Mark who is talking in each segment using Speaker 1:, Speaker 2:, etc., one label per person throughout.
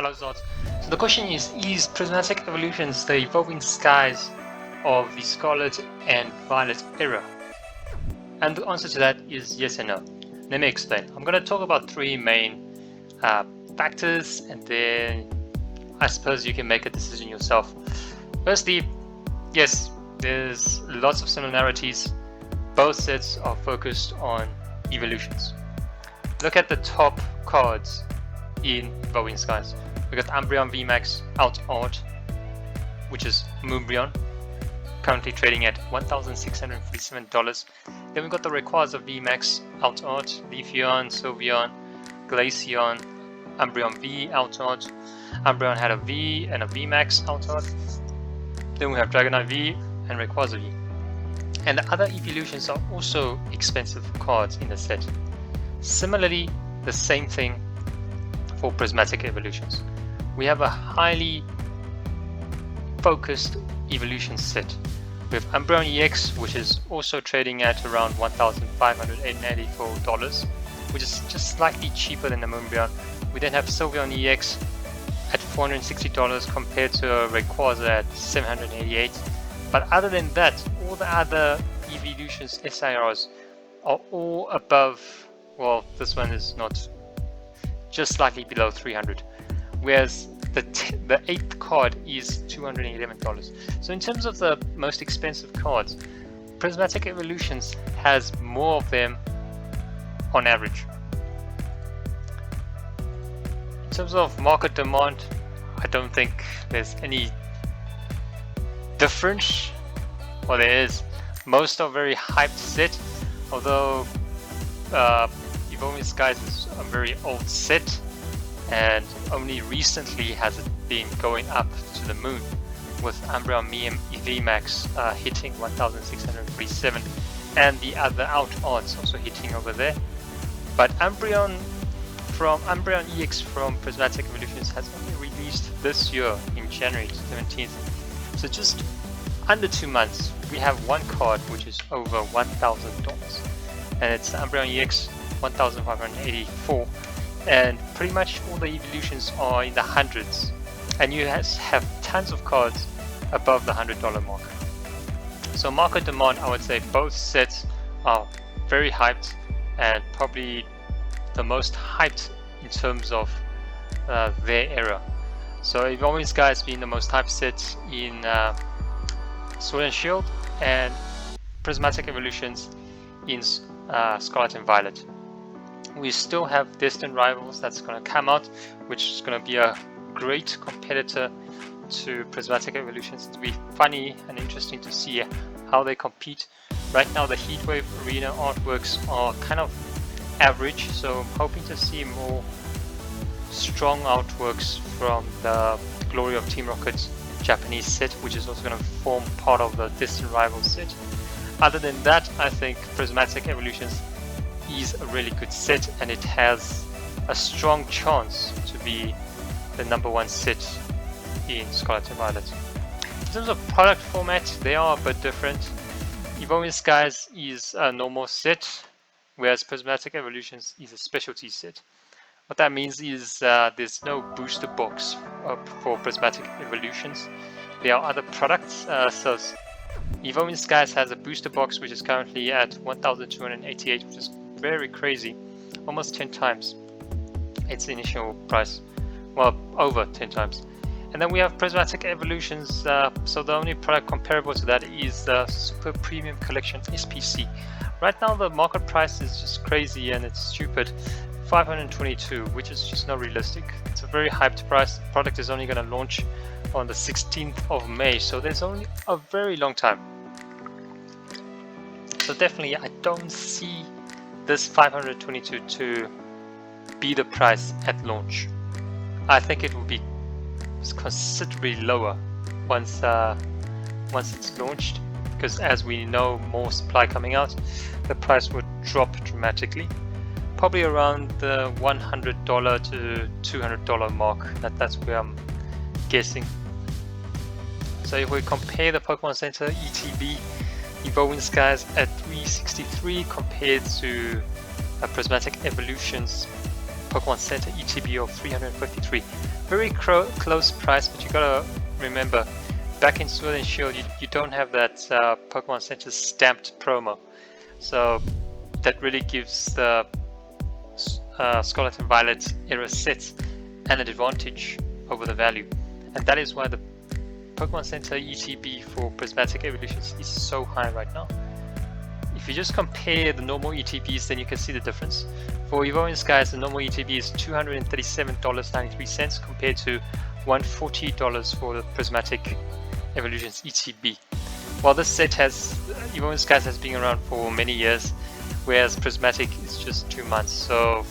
Speaker 1: Hello Zod. So the question is Prismatic Evolutions the evolving skies of the Scarlet and Violet era? And the answer to that is yes and no. Let me explain. I'm going to talk about three main factors, and then I suppose you can make a decision yourself. Firstly, yes, there's lots of similarities. Both sets are focused on evolutions. Look at the top cards in Evolving Skies. We got Umbreon VMAX Out Art, which is Moonbreon, currently trading at $1,647. Then we got the Rayquaza VMAX Out Art, Leafeon, Sylveon, Glaceon, Umbreon V Out Art. Umbreon had a V and a VMAX Out Art. Then we have Dragonite V and Rayquaza V. And the other evolutions are also expensive cards in the set. Similarly, the same thing for Prismatic Evolutions. We have a highly focused evolution set. We have Umbreon EX, which is also trading at around $1,584, which is just slightly cheaper than the Moonbreon. We then have Sylveon EX at $460 compared to Rayquaza at $788. But other than that, all the other evolutions SIRs are all above, well, this one is not, just slightly below 300, whereas the 8th card is $211. So in terms of the most expensive cards, Prismatic Evolutions has more of them on average. In terms of market demand, I don't think there's any difference, or there is. Most are very hyped set, although Evolving Skies is a very old set, and only recently has it been going up to the moon, with Umbreon VMAX hitting 1,637 and the other out odds also hitting over there. But Umbreon EX from Prismatic Evolutions has only released this year in January 17th. So just under 2 months, we have one card which is over $1,000, and it's Umbreon EX 1,584, and pretty much all the evolutions are in the hundreds, and you have tons of cards above the $100 mark. So market demand, I would say both sets are very hyped, and probably the most hyped in terms of their era. So Evolving Skies being the most hyped set in Sword and Shield, and Prismatic Evolutions in Scarlet and Violet. We still have Distant Rivals that's going to come out, which is going to be a great competitor to Prismatic Evolutions. It'll be funny and interesting to see how they compete. Right now the Heatwave Arena artworks are kind of average, so I'm hoping to see more strong artworks from the Glory of Team Rocket's Japanese set, which is also going to form part of the Distant Rivals set. Other than that, I think Prismatic Evolutions is a really good set, and it has a strong chance to be the #1 set in Scarlet and Violet. In terms of product format, they are a bit different. Evolving Skies is a normal set, whereas Prismatic Evolutions is a specialty set. What that means is there's no booster box for Prismatic Evolutions. There are other products. So Evolving Skies has a booster box which is currently at 1,288, which is very crazy, almost 10 times its initial price, well, over 10 times. And then we have Prismatic Evolutions, so the only product comparable to that is the Super Premium Collection SPC. Right now the market price is just crazy and it's stupid, $522, which is just not realistic. It's a very hyped price. The product is only going to launch on the 16th of May, so there's only a very long time. So definitely I don't see this $522 to be the price at launch. I think it will be considerably lower once it's launched, because as we know, more supply coming out, the price would drop dramatically, probably around the $100 to $200 mark. That's where I'm guessing. So if we compare the Pokemon Center ETB Evolving Skies at 363 compared to Prismatic Evolutions Pokemon Center ETB of 353, very close price, but you gotta remember, back in Sword and Shield, you don't have that Pokemon Center stamped promo. So that really gives the Scarlet and Violet era sets an advantage over the value. And that is why the Pokemon Center ETB for Prismatic Evolutions is so high right now. If you just compare the normal ETBs, then you can see the difference. For Evolving Skies, the normal ETB is $237.93 compared to $140 for the Prismatic Evolutions ETB. While this set has, Evolving Skies has been around for many years, whereas Prismatic is just 2 months. So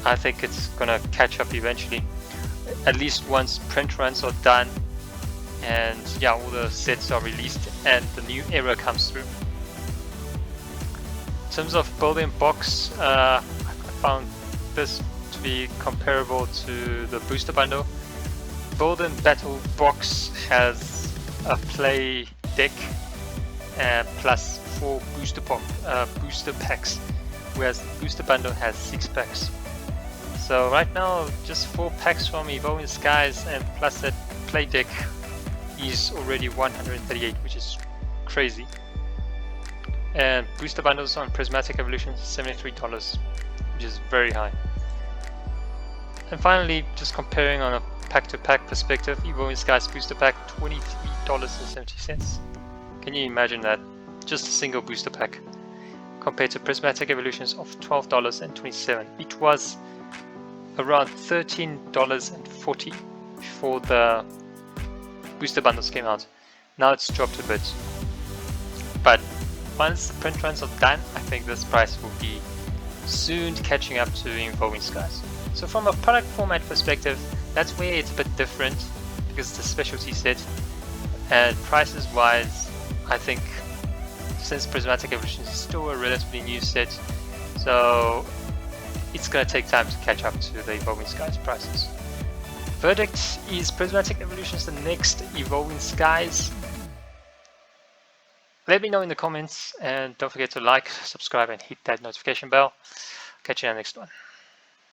Speaker 1: I think it's gonna catch up eventually. At least once print runs are done and yeah, all the sets are released and the new era comes through. In terms of building box, I found this to be comparable to the booster bundle. Build and Battle box has a play deck plus 4 booster packs, whereas the booster bundle has 6 packs. So right now, just 4 packs from Evolving Skies and plus that play deck is already 138, which is crazy. And booster bundles on Prismatic Evolution $73, which is very high. And finally, just comparing on a pack-to-pack perspective, Evolving Skies booster pack $23.70. Can you imagine that? Just a single booster pack compared to Prismatic Evolutions of $12.27. It was around $13.40 before the booster bundles came out. Now it's dropped a bit. But once the print runs are done, I think this price will be soon catching up to Evolving Skies. So from a product format perspective, that's where it's a bit different because it's a specialty set. And prices wise, I think since Prismatic Evolution is still a relatively new set, so it's going to take time to catch up to the Evolving Skies prices. Verdict is Prismatic Evolution is the next Evolving Skies. Let me know in the comments and don't forget to like, subscribe and hit that notification bell. Catch you in the next one.